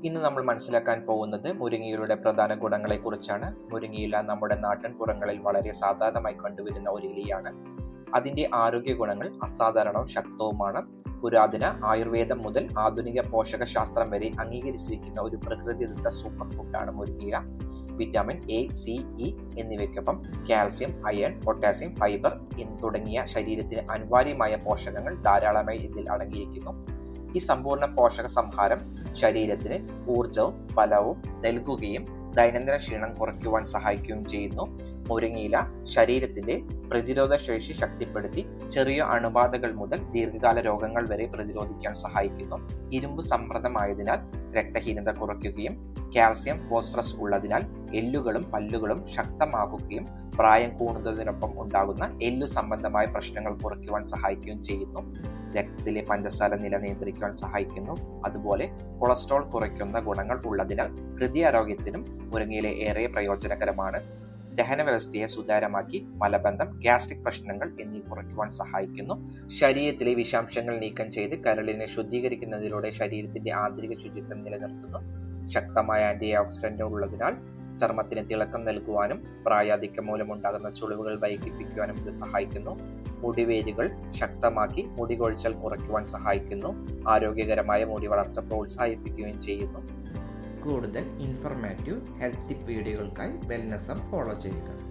ഇന്ന് നമ്മൾ മനസ്സിലാക്കാൻ പോകുന്നത് മുരിങ്ങയിലയുടെ പ്രധാന ഗുണങ്ങളെക്കുറിച്ചാണ്. മുരിങ്ങയില നമ്മുടെ നാട്ടിൻപുറങ്ങളിൽ വളരെ സാധാരണമായി കണ്ടുവരുന്ന ഒരു ഇലയാണ്. അതിന്റെ ആരോഗ്യ ഗുണങ്ങൾ അസാധാരണവും ശക്തവുമാണ്. പുരാതന ആയുർവേദം മുതൽ ആധുനിക പോഷകശാസ്ത്രം വരെ അംഗീകരിച്ചിരിക്കുന്ന ഒരു പ്രകൃതിദത്ത സൂപ്പർ ഫുഡാണ് മുരിങ്ങയില. വിറ്റാമിൻ എ, സി, ഇ എന്നിവയ്ക്കൊപ്പം കാൽസ്യം, അയൺ, പൊട്ടാസ്യം, ഫൈബർ തുടങ്ങിയ ശരീരത്തിന് അനിവാര്യമായ പോഷകങ്ങൾ ധാരാളമായി ഇതിൽ അടങ്ങിയിരിക്കുന്നു. ഈ സമ്പൂർണ്ണ പോഷക സംഹാരം ശരീരത്തിന് ഊർജവും ബലവും നൽകുകയും ദൈനംദിന ക്ഷീണം കുറയ്ക്കുവാൻ സഹായിക്കുകയും ചെയ്യുന്നു. മുരിങ്ങയില ശരീരത്തിന്റെ പ്രതിരോധ ശേഷി ശക്തിപ്പെടുത്തി ചെറിയ അണുബാധകൾ മുതൽ ദീർഘകാല രോഗങ്ങൾ വരെ പ്രതിരോധിക്കാൻ സഹായിക്കുന്നു. ഇരുമ്പ് സമൃദ്ധമായതിനാൽ രക്തഹീനത കുറയ്ക്കുകയും കാൽസ്യം, ഫോസ്ഫറസ് ഉള്ളതിനാൽ എല്ലുകളും പല്ലുകളും ശക്തമാക്കുകയും പ്രായം കൂടുന്നതിനൊപ്പം ഉണ്ടാകുന്ന എല്ലു സംബന്ധമായ പ്രശ്നങ്ങൾ കുറയ്ക്കുവാൻ സഹായിക്കുകയും ചെയ്യുന്നു. രക്തത്തിലെ പഞ്ചസാര നില നിയന്ത്രിക്കുവാൻ സഹായിക്കുന്നു. അതുപോലെ കൊളസ്ട്രോൾ കുറയ്ക്കുന്ന ഗുണങ്ങൾ ഉള്ളതിനാൽ ഹൃദയാരോഗ്യത്തിനും മുരിങ്ങയില ഏറെ പ്രയോജനകരമാണ്. ദഹന വ്യവസ്ഥയെ സുതാര്യമാക്കി മലബന്ധം, ഗ്യാസ്ട്രിക് പ്രശ്നങ്ങൾ എന്നിവ കുറയ്ക്കുവാൻ സഹായിക്കുന്നു. ശരീരത്തിലെ വിഷാംശങ്ങൾ നീക്കം ചെയ്ത് കരളിനെ ശുദ്ധീകരിക്കുന്നതിലൂടെ ശരീരത്തിന്റെ ആന്തരിക ശുചിത്വം നിലനിർത്തുന്നു. ശക്തമായ ആന്റി ഓക്സിഡന്റ് ഉള്ളതിനാൽ ചർമ്മത്തിന് തിളക്കം നൽകുവാനും പ്രായാധിക്യം മൂലമുണ്ടാകുന്ന ചുളിവുകൾ വൈകിപ്പിക്കുവാനും ഇത് സഹായിക്കുന്നു. മുടിവേരുകൾ ശക്തമാക്കി മുടി കൊഴിച്ചൽ കുറയ്ക്കുവാൻ സഹായിക്കുന്നു. ആരോഗ്യകരമായ മുടി വളർച്ച പ്രോത്സാഹിപ്പിക്കുകയും ചെയ്യുന്നു. കൂടുതൽ ഇൻഫർമേറ്റീവ് ഹെൽത്ത് ടിപ്പ് വീഡിയോകൾക്കായി വെൽനെസ് ഫോളോ ചെയ്യുക.